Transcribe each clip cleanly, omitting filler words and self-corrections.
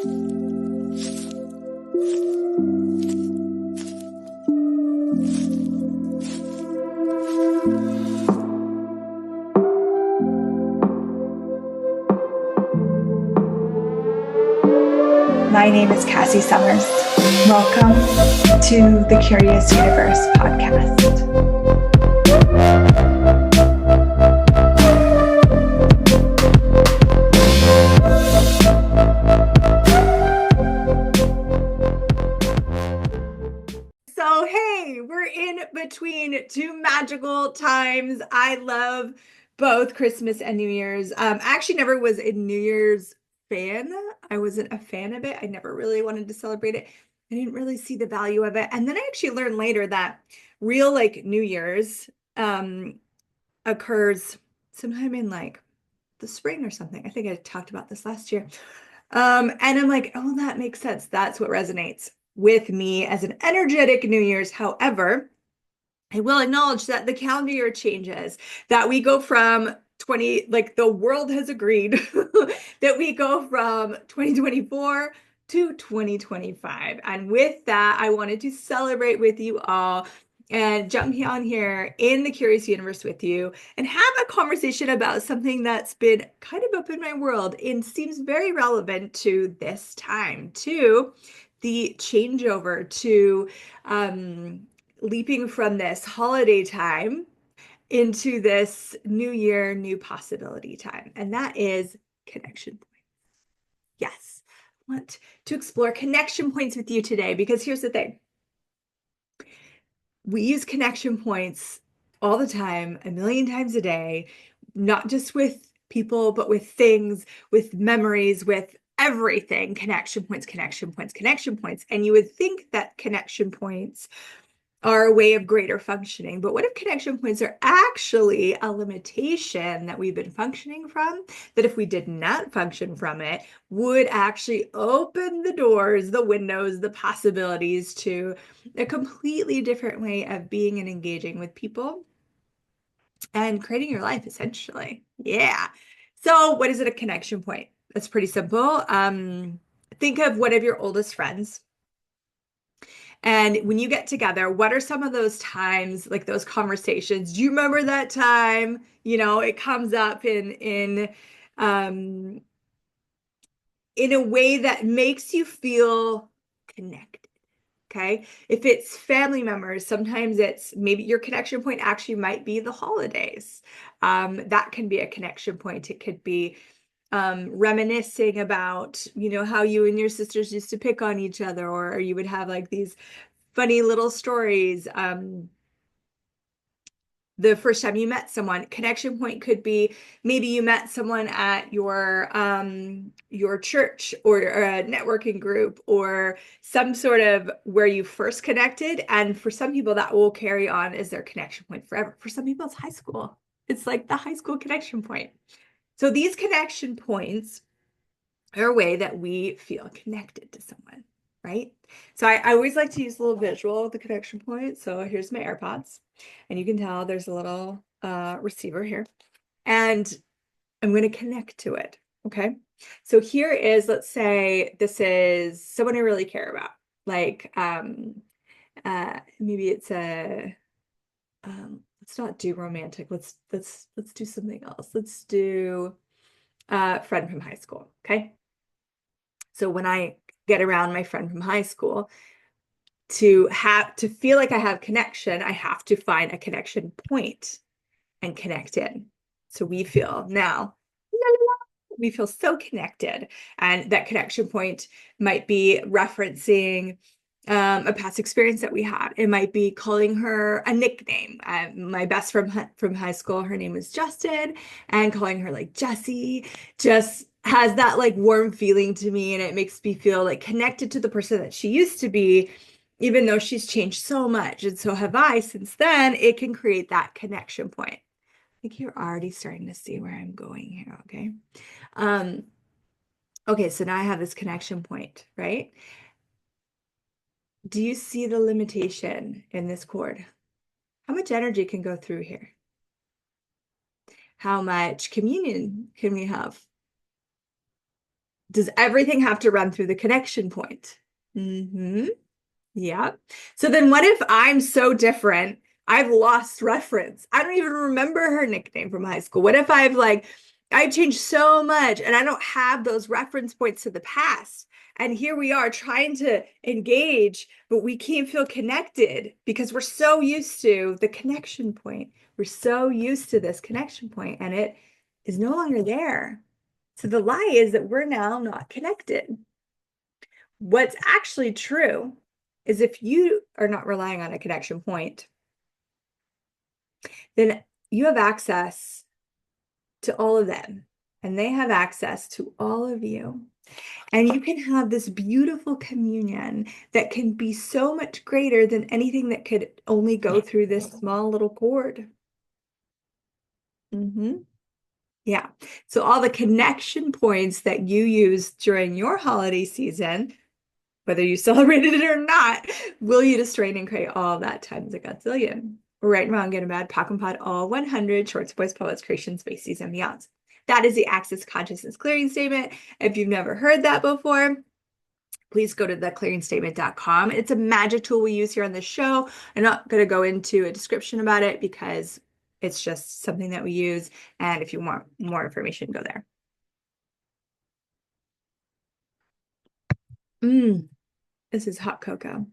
My name is Cassy Summers. Welcome to the Curious Universe podcast. So, hey, we're in between two magical times. I love both Christmas and New Year's. I actually never was a New Year's fan. I wasn't a fan of it. I never really wanted to celebrate it. I didn't really see the value of it. And then I actually learned later that real New Year's occurs sometime in the spring or something. I think I talked about this last year. And I'm like, oh, that makes sense. That's what resonates with me as an energetic New Year's. However, I will acknowledge that the calendar year changes, that we go from the world has agreed that we go from 2024 to 2025. And with that, I wanted to celebrate with you all and jump on here in the Curious Universe with you and have a conversation about something that's been kind of up in my world and seems very relevant to this time, to the changeover, to leaping from this holiday time into this new year, new possibility time. And that is connection points. Yes, I want to explore connection points with you today because here's the thing. We use connection points all the time, a million times a day, not just with people, but with things, with memories, with everything. Connection points, connection points, connection points. And you would think that connection points are a way of greater functioning. But what if connection points are actually a limitation that we've been functioning from, that if we did not function from it, would actually open the doors, the windows, the possibilities to a completely different way of being and engaging with people and creating your life, essentially. Yeah. So what is it, a connection point? It's pretty simple. Think of one of your oldest friends. And when you get together, what are some of those times, like those conversations? Do you remember that time? You know, it comes up in a way that makes you feel connected. Okay. If it's family members, sometimes it's maybe your connection point actually might be the holidays. That can be a connection point. It could be reminiscing about, how you and your sisters used to pick on each other, or you would have these funny little stories. The first time you met someone, connection point could be maybe you met someone at your church or a networking group or some sort of where you first connected. And for some people that will carry on as their connection point forever. For some people it's high school. It's like the high school connection point. So these connection points are a way that we feel connected to someone, right? So I always like to use a little visual of the connection point. So here's my AirPods, and you can tell there's a little receiver here, and I'm going to connect to it. Okay. So here is, let's say this is someone I really care about. Maybe it's let's not do romantic. Let's do something else. Let's do a friend from high school. Okay. So when I get around my friend from high school, to feel like I have connection, I have to find a connection point and connect in. So we feel now, we feel so connected. And that connection point might be referencing a past experience that we had. It might be calling her a nickname. My best friend from high school, her name was Justin, and calling her Jessie just has that warm feeling to me, and it makes me feel connected to the person that she used to be, even though she's changed so much, and so have I since then. It can create that connection point. I think you're already starting to see where I'm going here. Okay. Okay, so now I have this connection point, right? Do you see the limitation in this cord? How much energy can go through here? How much communion can we have? Does everything have to run through the connection point? Mm-hmm. Yeah. So then what if I'm so different? I've lost reference. I don't even remember her nickname from high school. What if I've changed so much and I don't have those reference points to the past? And here we are trying to engage, but we can't feel connected because we're so used to the connection point. We're so used to this connection point and it is no longer there. So the lie is that we're now not connected. What's actually true is if you are not relying on a connection point, then you have access to all of them, and they have access to all of you. And you can have this beautiful communion that can be so much greater than anything that could only go through this small little cord. Mm-hmm. Yeah. So all the connection points that you use during your holiday season, whether you celebrated it or not, will you destroy and create all that times a godzillion. Right and wrong, good and bad, POC and POD, all 100 shorts, boys, poets, creation, species, and beyond. That is the Access Consciousness Clearing Statement. If you've never heard that before, please go to theclearingstatement.com. It's a magic tool we use here on the show. I'm not going to go into a description about it because it's just something that we use. And if you want more information, go there. This is hot cocoa.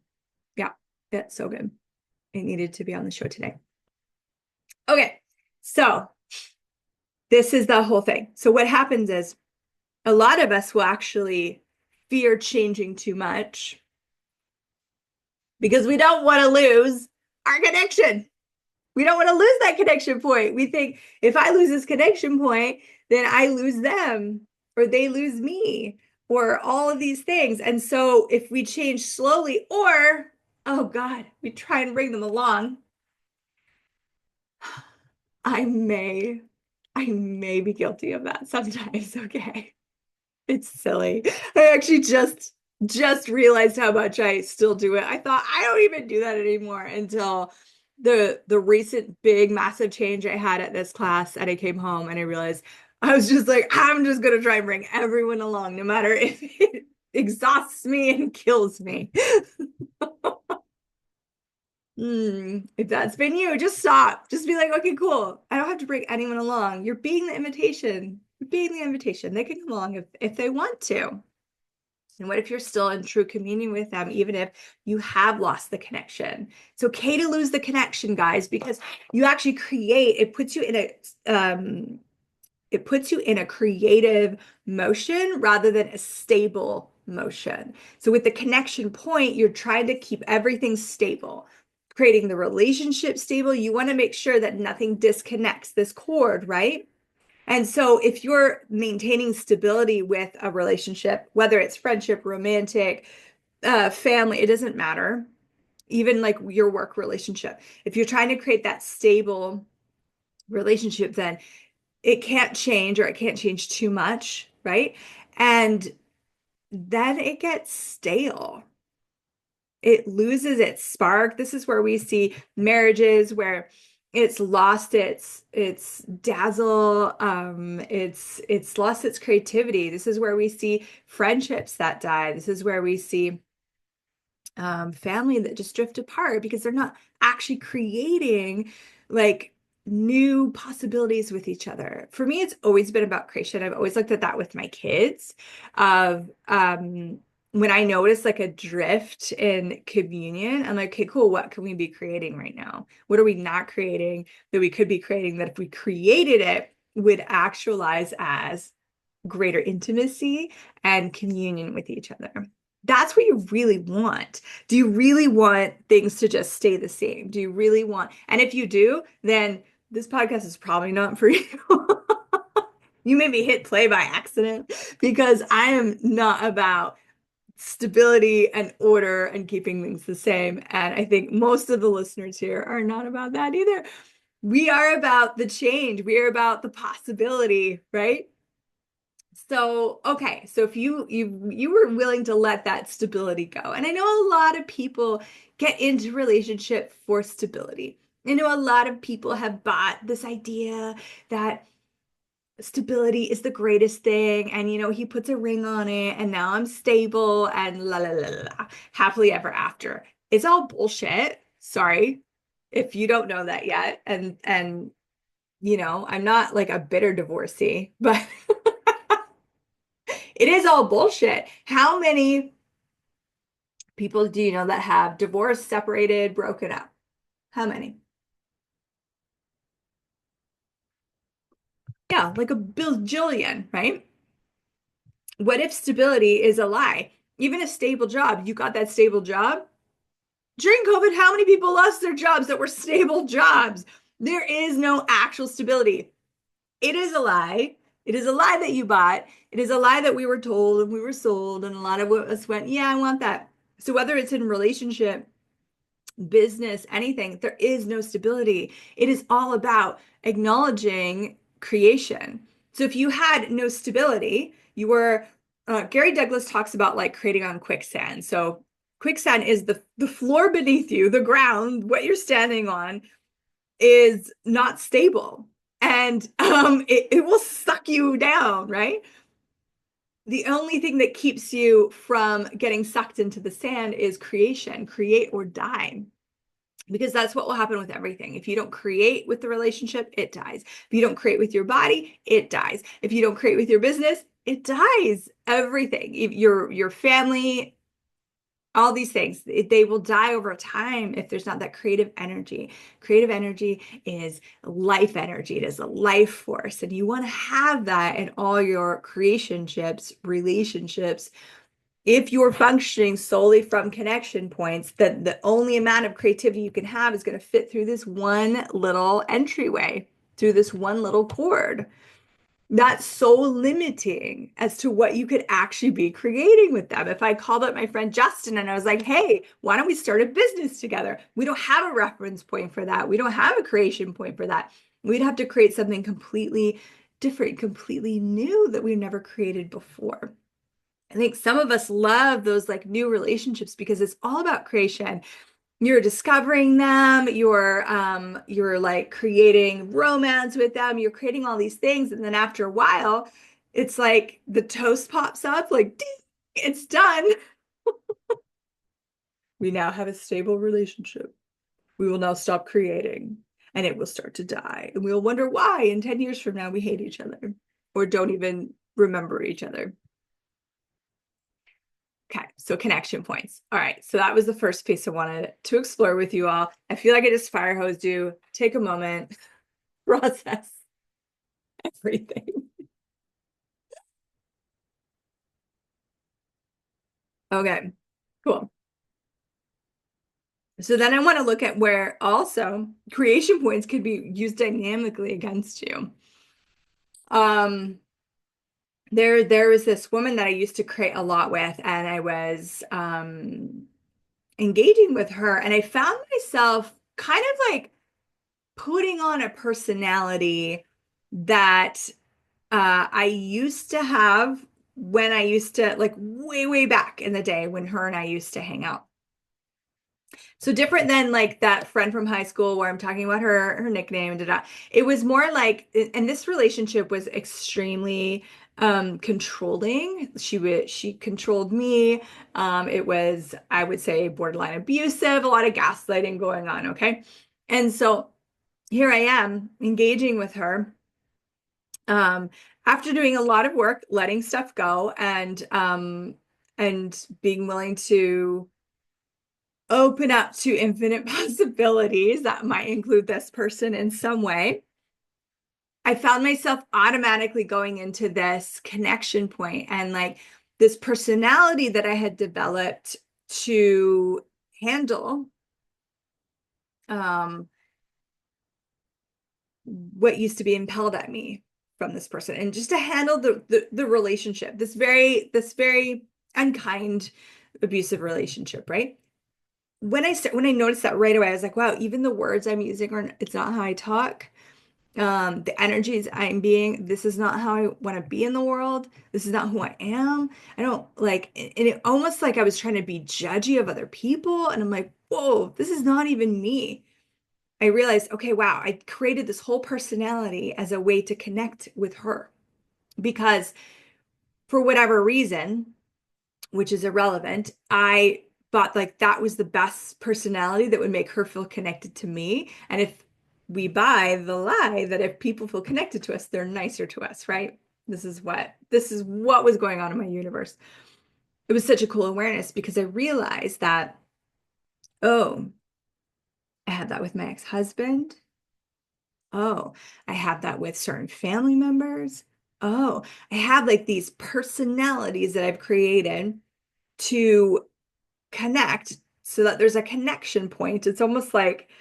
Yeah, it's so good. It needed to be on the show today. Okay, so this is the whole thing. So what happens is a lot of us will actually fear changing too much because we don't want to lose our connection. We don't want to lose that connection point. We think if I lose this connection point, then I lose them or they lose me or all of these things. And so if we change slowly or, oh God, we try and bring them along, I may be guilty of that sometimes, okay? It's silly. I actually just realized how much I still do it. I thought I don't even do that anymore until the recent big massive change I had at this class and I came home and I realized I was just like, I'm just gonna try and bring everyone along, no matter if it exhausts me and kills me. If that's been you, just stop. Just be like, okay, cool. I don't have to bring anyone along. You're being the invitation. You're being the invitation. They can come along if they want to. And what if you're still in true communion with them, even if you have lost the connection? It's okay to lose the connection, guys, because you actually create, it puts you in a creative motion rather than a stable motion. So with the connection point, you're trying to keep everything stable, creating the relationship stable. You want to make sure that nothing disconnects this cord, right? And so if you're maintaining stability with a relationship, whether it's friendship, romantic, family, it doesn't matter. Even like your work relationship, if you're trying to create that stable relationship, then it can't change or it can't change too much, right? And then it gets stale. It loses its spark. This is where we see marriages where it's lost its dazzle, it's lost its creativity. This is where we see friendships that die. This is where we see family that just drift apart because they're not actually creating like new possibilities with each other. For me, it's always been about creation. I've always looked at that with my kids of when I notice like a drift in communion, I'm like, okay, cool. What can we be creating right now? What are we not creating that we could be creating that if we created it would actualize as greater intimacy and communion with each other? That's what you really want. Do you really want things to just stay the same? Do you really want, and if you do, then this podcast is probably not for you. You maybe hit play by accident because I am not about stability and order and keeping things the same. And I think most of the listeners here are not about that either. We are about the change. We are about the possibility, right? So, okay, so if you were willing to let that stability go, and I know a lot of people get into relationship for stability. I know a lot of people have bought this idea that stability is the greatest thing. And, he puts a ring on it and now I'm stable and la la la la, la, happily ever after. It's all bullshit. Sorry if you don't know that yet. And, I'm not like a bitter divorcee, but it is all bullshit. How many people do you know that have divorced, separated, broken up? How many? Yeah, like a bajillion, right? What if stability is a lie? Even a stable job, you got that stable job. During COVID, how many people lost their jobs that were stable jobs? There is no actual stability. It is a lie. It is a lie that you bought. It is a lie that we were told and we were sold. And a lot of us went, yeah, I want that. So whether it's in relationship, business, anything, there is no stability. It is all about acknowledging creation. So if you had no stability, you were, Gary Douglas talks about like creating on quicksand. So quicksand is the floor beneath you, the ground, what you're standing on is not stable. And it will suck you down, right? The only thing that keeps you from getting sucked into the sand is creation, create or die, because that's what will happen with everything. If you don't create with the relationship, it dies. If you don't create with your body, it dies. If you don't create with your business, it dies. Everything, if your family, all these things, they will die over time if there's not that creative energy. Creative energy is life energy. It is a life force. And you want to have that in all your creationships, relationships. If you're functioning solely from connection points, then the only amount of creativity you can have is going to fit through this one little entryway, through this one little cord. That's so limiting as to what you could actually be creating with them. If I called up my friend Justin and I was like, hey, why don't we start a business together? We don't have a reference point for that. We don't have a creation point for that. We'd have to create something completely different, completely new that we've never created before. I think some of us love those like new relationships because it's all about creation. You're discovering them, you're like creating romance with them, you're creating all these things, and then after a while, it's like the toast pops up, like ding, it's done. We now have a stable relationship. We will now stop creating and it will start to die. And we'll wonder why in 10 years from now we hate each other or don't even remember each other. Okay, so connection points. All right, so that was the first piece I wanted to explore with you all. I feel like I just fire hosed you. Take a moment, process everything. Okay, cool. So then I want to look at where also creation points could be used dynamically against you. Um, there was this woman that I used to create a lot with, and I was engaging with her, and I found myself kind of like putting on a personality that I used to have when I used to, like way, way back in the day when her and I used to hang out. So different than like that friend from high school where I'm talking about her nickname, da, da. It was more like, and this relationship was extremely controlling. She controlled me. It was, I would say, borderline abusive, a lot of gaslighting going on, okay? And so here I am engaging with her after doing a lot of work, letting stuff go and being willing to open up to infinite possibilities that might include this person in some way. I found myself automatically going into this connection point and like this personality that I had developed to handle um, what used to be impelled at me from this person and just to handle the relationship, this very unkind abusive relationship, right? When I noticed that right away, I was like, wow, even the words I'm using are, it's not how I talk. The energies I'm being, this is not how I want to be in the world. This is not who I am. I don't like, and it almost like I was trying to be judgy of other people. And I'm like, whoa, this is not even me. I realized, okay, wow, I created this whole personality as a way to connect with her because for whatever reason, which is irrelevant, I thought like that was the best personality that would make her feel connected to me. And if we buy the lie that if people feel connected to us, they're nicer to us, right? This is what was going on in my universe. It was such a cool awareness because I realized that, oh, I had that with my ex-husband. Oh, I have that with certain family members. Oh, I have like these personalities that I've created to connect so that there's a connection point. It's almost like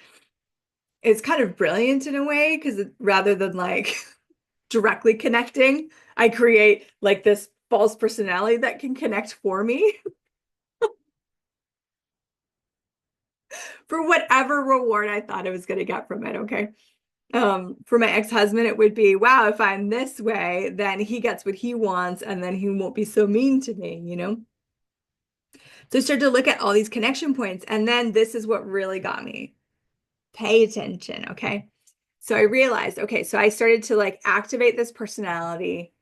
it's kind of brilliant in a way because rather than like directly connecting, I create like this false personality that can connect for me for whatever reward I thought I was going to get from it. Okay. For my ex-husband, it would be, wow, if I'm this way, then he gets what he wants and then he won't be so mean to me, you know? So I started to look at all these connection points. And then this is what really got me. Pay attention, okay? So I realized, okay, so I started to like activate this personality.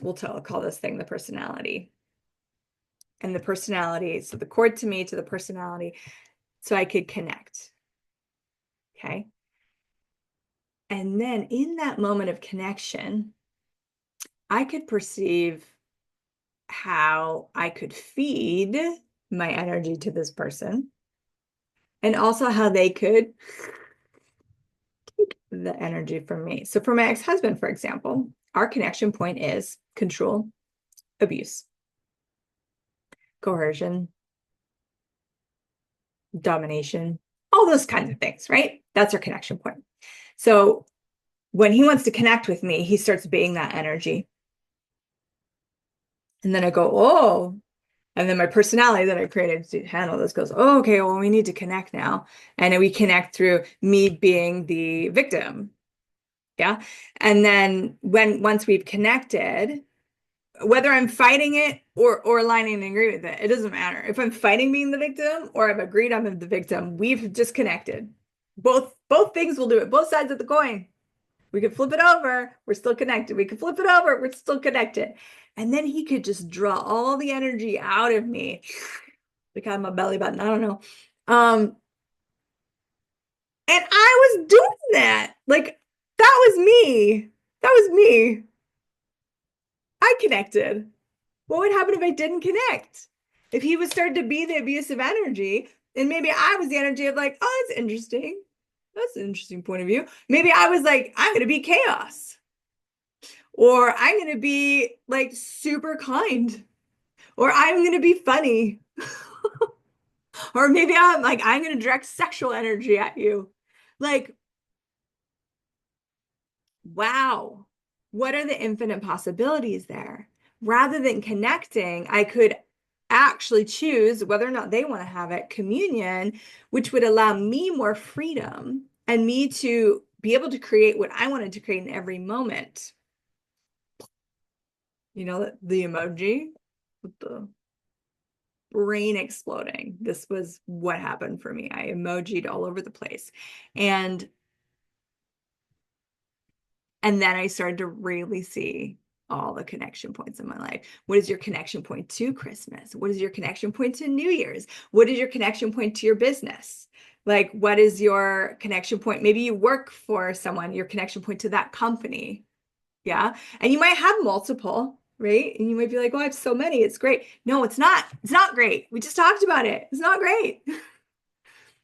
Call this thing the personality. And the personality, so the cord to me to the personality, so I could connect. Okay. And then in that moment of connection, I could perceive how I could feed my energy to this person and also how they could take the energy from me. So for my ex-husband, for example, our connection point is control, abuse, coercion, domination, all those kinds of things, right? That's our connection point. So when he wants to connect with me, he starts being that energy. And then I go, oh, and then my personality that I created to handle this goes, oh, okay, well, we need to connect now. And then we connect through me being the victim. Yeah. And then once we've connected, whether I'm fighting it or aligning and agree with it, it doesn't matter. If I'm fighting being the victim or I've agreed I'm the victim, we've just connected. Both things will do it, both sides of the coin. We could flip it over, we're still connected. We could flip it over, we're still connected. And then he could just draw all the energy out of me, like I'm a belly button. I don't know. And I was doing that. Like that was me. That was me. I connected. What would happen if I didn't connect? If he was starting to be the abusive energy, and maybe I was the energy of like, oh, that's interesting. That's an interesting point of view. Maybe I was like, I'm going to be chaos, or I'm going to be like super kind, or I'm going to be funny, or maybe I'm like, I'm going to direct sexual energy at you. Like, wow, what are the infinite possibilities there? Rather than connecting, I could actually choose whether or not they want to have it, communion, which would allow me more freedom and me to be able to create what I wanted to create in every moment. You know, the emoji with the brain exploding. This was what happened for me. I emojied all over the place. And then I started to really see all the connection points in my life. What is your connection point to Christmas? What is your connection point to New Year's? What is your connection point to your business? Like, what is your connection point? Maybe you work for someone, your connection point to that company. Yeah. And you might have multiple, right? And you might be like, oh, I have so many. It's great. No, it's not. It's not great. We just talked about it. It's not great.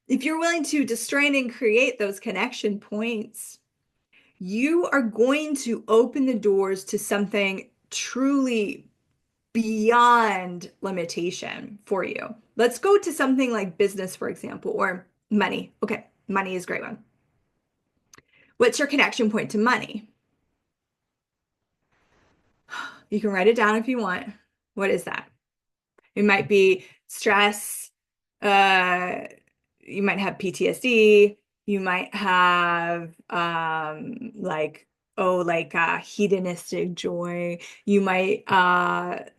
If you're willing to destroy and create those connection points, you are going to open the doors to something truly beyond limitation for you. Let's go to something like business, for example, or money. Okay, money is a great one. What's your connection point to money? You can write it down if you want. What is that? It might be stress. Uh, you might have PTSD. You might have like hedonistic joy. You might have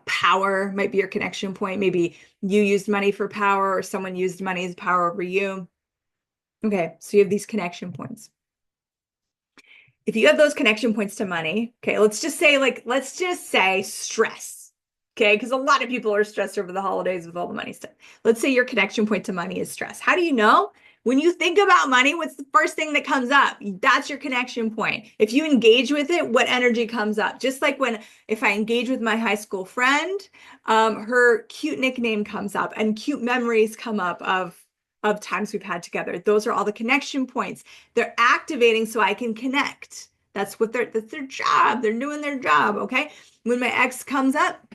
power might be your connection point. Maybe you used money for power or someone used money as power over you. Okay, so you have these connection points. If you have those connection points to money, okay, let's just say stress. Okay, because a lot of people are stressed over the holidays with all the money stuff. Let's say your connection point to money is stress. How do you know? When you think about money, what's the first thing that comes up? That's your connection point. If you engage with it, what energy comes up? Just like if I engage with my high school friend, her cute nickname comes up and cute memories come up of times we've had together. Those are all the connection points. They're activating so I can connect. That's their job. They're doing their job. Okay. When my ex comes up,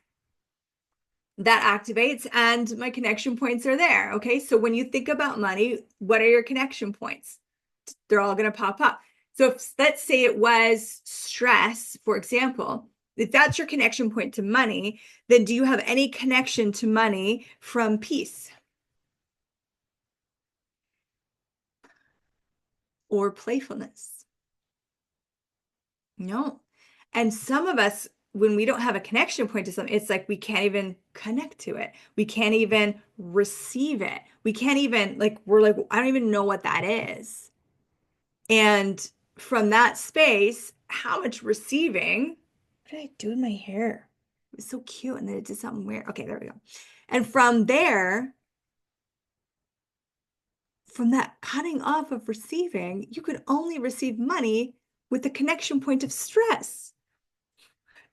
that activates and my connection points are there. Okay. So when you think about money, what are your connection points? They're all going to pop up. So let's say it was stress, for example, if that's your connection point to money, then do you have any connection to money from peace or playfulness? No. And some of us, when we don't have a connection point to something, it's like we can't even connect to it. We can't even receive it. We can't even, we're like, I don't even know what that is. And from that space, how much receiving? What did I do in my hair? It was so cute. And then it did something weird. Okay, there we go. And from there, from that cutting off of receiving, you could only receive money with the connection point of stress.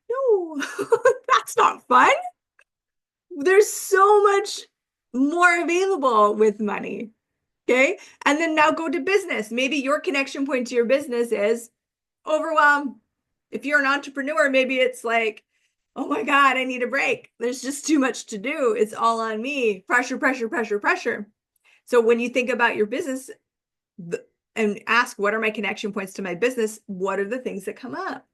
No, that's not fun. There's so much more available with money. Okay. And then now go to business. Maybe your connection point to your business is overwhelm. If you're an entrepreneur, maybe it's like, oh my God, I need a break. There's just too much to do. It's all on me. Pressure, pressure, pressure, pressure. So when you think about your business and ask, what are my connection points to my business? What are the things that come up?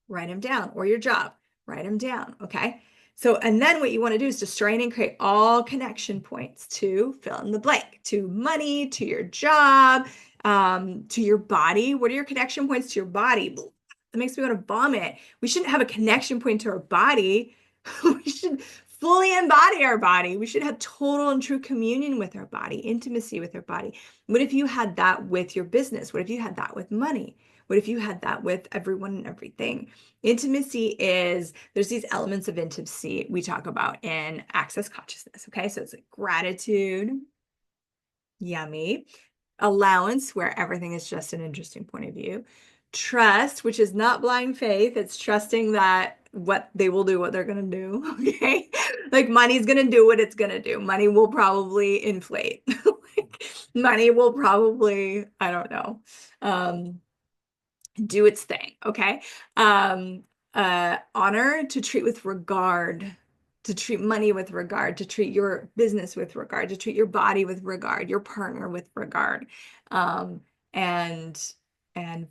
Write them down, or your job, write them down. Okay. So, and then what you want to do is just try and create all connection points to fill in the blank, to money, to your job, to your body. What are your connection points to your body? That makes me want to vomit. We shouldn't have a connection point to our body. We should fully embody our body. We should have total and true communion with our body, intimacy with our body. What if you had that with your business? What if you had that with money? What if you had that with everyone and everything? Intimacy is, there's these elements of intimacy we talk about in Access Consciousness. Okay. So it's like gratitude, yummy, allowance, where everything is just an interesting point of view, trust, which is not blind faith. It's trusting that what they will do, what they're going to do. Okay. Like money's going to do what it's going to do. Money will probably inflate. Like, money will probably, I don't know. Do its thing. Okay. Honor, to treat with regard, to treat money with regard, to treat your business with regard, to treat your body with regard, your partner with regard, um, and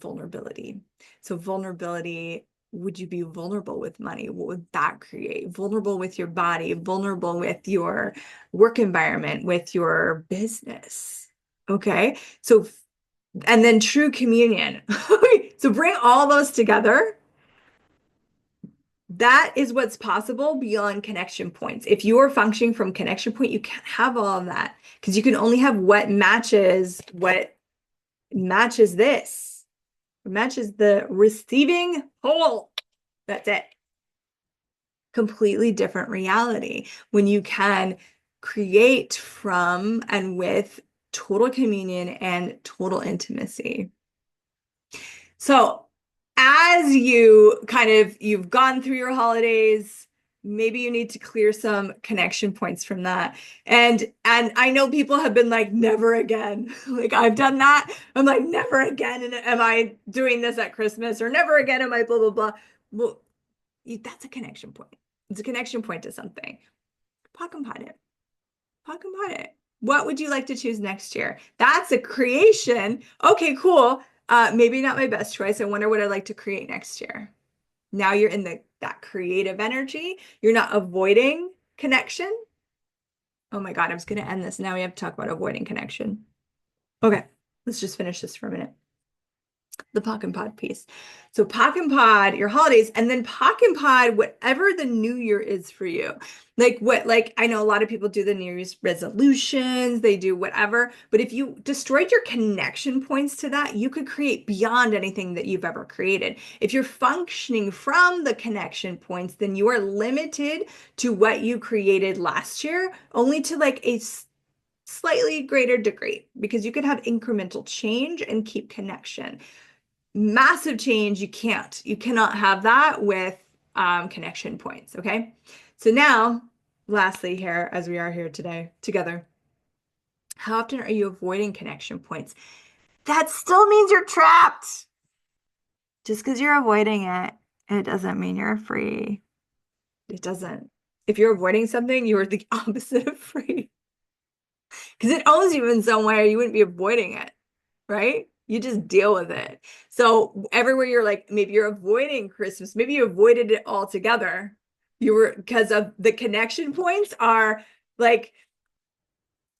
vulnerability. So vulnerability, would you be vulnerable with money? What would that create? Vulnerable with your body, vulnerable with your work environment, with your business. Okay. So and then true communion. So bring all those together. That is what's possible beyond connection points. If you are functioning from connection point, you can't have all of that because you can only have what matches this. What matches the receiving whole. That's it. Completely different reality when you can create from and with total communion and total intimacy. So as you've gone through your holidays, maybe you need to clear some connection points from that. And I know people have been like, never again. Like I've done that. I'm like, never again. And am I doing this at Christmas, or never again am I blah, blah, blah. Well, that's a connection point. It's a connection point to something. Talk about it. Talk about it. What would you like to choose next year? That's a creation. Okay, cool. Maybe not my best choice. I wonder what I'd like to create next year. Now you're in that creative energy. You're not avoiding connection. Oh my God, I was going to end this. Now we have to talk about avoiding connection. Okay, let's just finish this for a minute. The Pock and Pod piece. So Pock and Pod, your holidays, and then Pock and Pod, whatever the new year is for you. Like I know a lot of people do the New Year's resolutions, they do whatever, but if you destroyed your connection points to that, you could create beyond anything that you've ever created. If you're functioning from the connection points, then you are limited to what you created last year, only to like a slightly greater degree, because you can have incremental change and keep connection. Massive change, you cannot have that with connection points. Okay. So now, lastly, here, as we are here today together, how often are you avoiding connection points? That still means you're trapped. Just because you're avoiding it, it doesn't mean you're free. It doesn't. If you're avoiding something, you're the opposite of free. Because it owns you in some way, or you wouldn't be avoiding it, right? You just deal with it. So everywhere you're like, maybe you're avoiding Christmas, maybe you avoided it altogether. You were, because of the connection points are like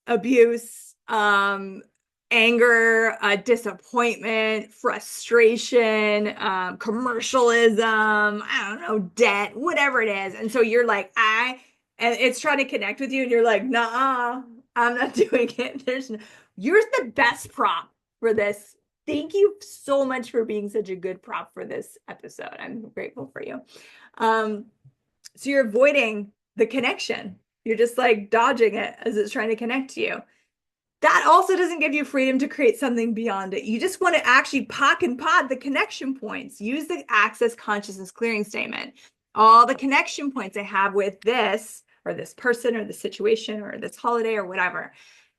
abuse, anger, disappointment, frustration, commercialism, I don't know, debt, whatever it is. And so you're like, and it's trying to connect with you, and you're like, nah, I'm not doing it. You're the best prop for this. Thank you so much for being such a good prop for this episode. I'm grateful for you. So you're avoiding the connection. You're just like dodging it as it's trying to connect to you. That also doesn't give you freedom to create something beyond it. You just want to actually pock and pod the connection points. Use the access consciousness clearing statement. All the connection points I have with this, or this person, or this situation, or this holiday, or whatever.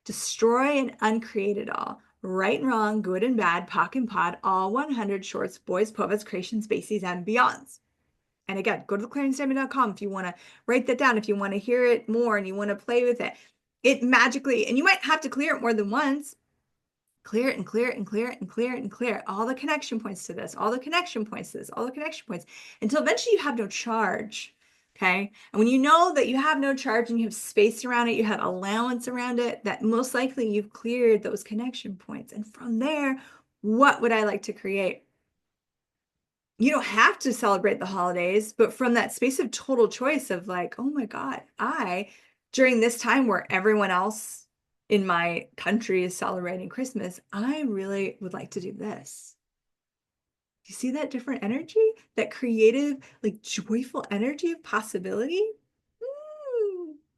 Destroy and uncreate it all. Right and wrong, good and bad, pock and pod, all 100 shorts, boys, povas, creation, spacies, and beyonds. And again, go to theclearingstatement.com if you want to write that down, if you want to hear it more and you want to play with it. It magically, and you might have to clear it more than once. Clear it and clear it and clear it and clear it and clear it. All the connection points to this, all the connection points to this, all the connection points, until eventually you have no charge. Okay. And when you know that you have no charge and you have space around it, you have allowance around it, that most likely you've cleared those connection points. And from there, what would I like to create? You don't have to celebrate the holidays, but from that space of total choice of like, oh my God, during this time where everyone else in my country is celebrating Christmas, I really would like to do this. You see that different energy, that creative, like joyful energy of possibility?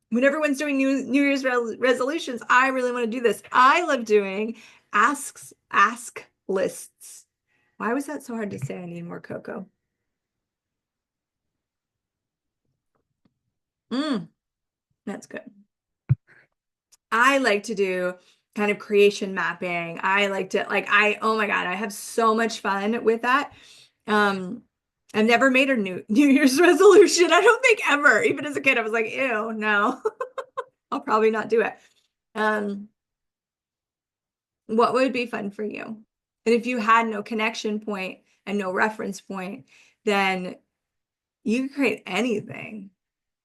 When everyone's doing New Year's resolutions, I really want to do this. I love doing ask lists. Why was that so hard to say? I need more cocoa. That's good. I like to do kind of creation mapping. I like to oh my God, I have so much fun with that. I've never made a New Year's resolution. I don't think ever. Even as a kid, I was like, ew, no, I'll probably not do it. Um, what would be fun for you? And if you had no connection point and no reference point, then you could create anything.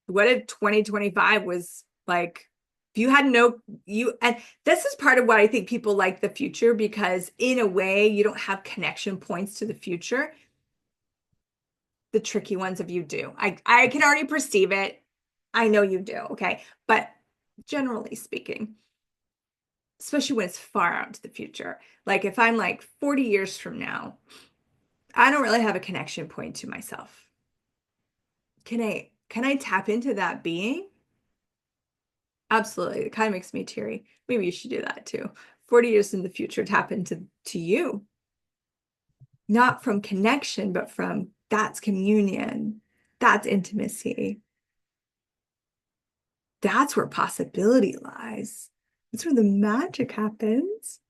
What if 2025 was like, if you had no, and this is part of why I think people like the future, because in a way, you don't have connection points to the future. The tricky ones of you do. I can already perceive it. I know you do. Okay. But generally speaking, especially when it's far out into the future, like if I'm like 40 years from now, I don't really have a connection point to myself. Can I tap into that being? Absolutely. It kind of makes me teary. Maybe you should do that too. 40 years in the future, tap into you. Not from connection, but from that's communion. That's intimacy. That's where possibility lies. That's where the magic happens.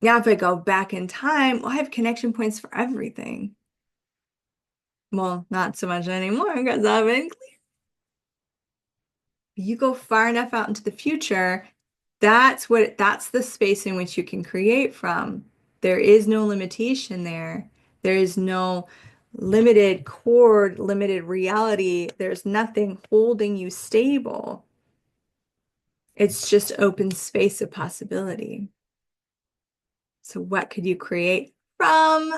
Now, if I go back in time, well, I have connection points for everything. Well, not so much anymore because I've been clear. You go far enough out into the future, that's the space in which you can create from. There is no limitation there. There is no limited cord, limited reality. There's nothing holding you stable. It's just open space of possibility. So what could you create from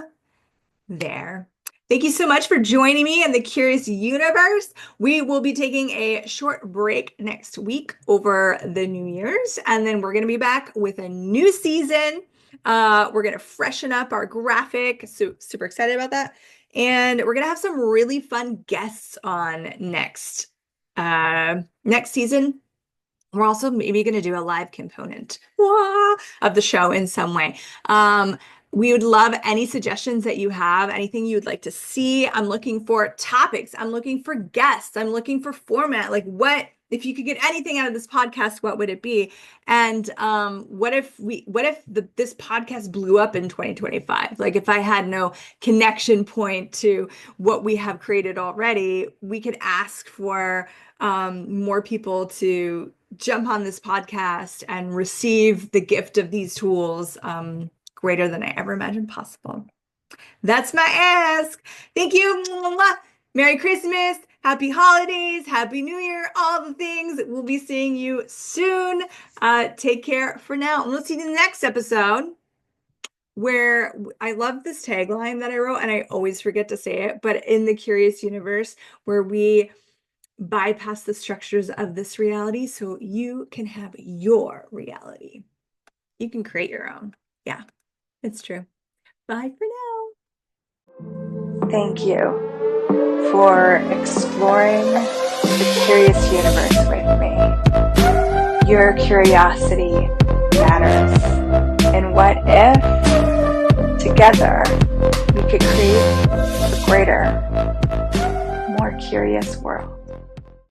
there? Thank you so much for joining me in the Curious Universe. We will be taking a short break next week over the New Year's, and then we're going to be back with a new season. We're going to freshen up our graphic. So super excited about that. And we're going to have some really fun guests on next season. We're also maybe going to do a live component of the show in some way. We would love any suggestions that you have, anything you'd like to see. I'm looking for topics. I'm looking for guests. I'm looking for format. Like, what, if you could get anything out of this podcast, what would it be? And what if this podcast blew up in 2025? Like, if I had no connection point to what we have created already, we could ask for more people to jump on this podcast and receive the gift of these tools greater than I ever imagined possible. That's my ask. Thank you. Merry Christmas. Happy holidays. Happy New Year. All the things. We'll be seeing you soon. Take care for now. And we'll see you in the next episode, where I love this tagline that I wrote, and I always forget to say it, but in the Curious Universe, where we bypass the structures of this reality so you can have your reality. You can create your own. Yeah, it's true. Bye for now. Thank you for exploring the Curious Universe with me. Your curiosity matters. And what if together we could create a greater, more curious world?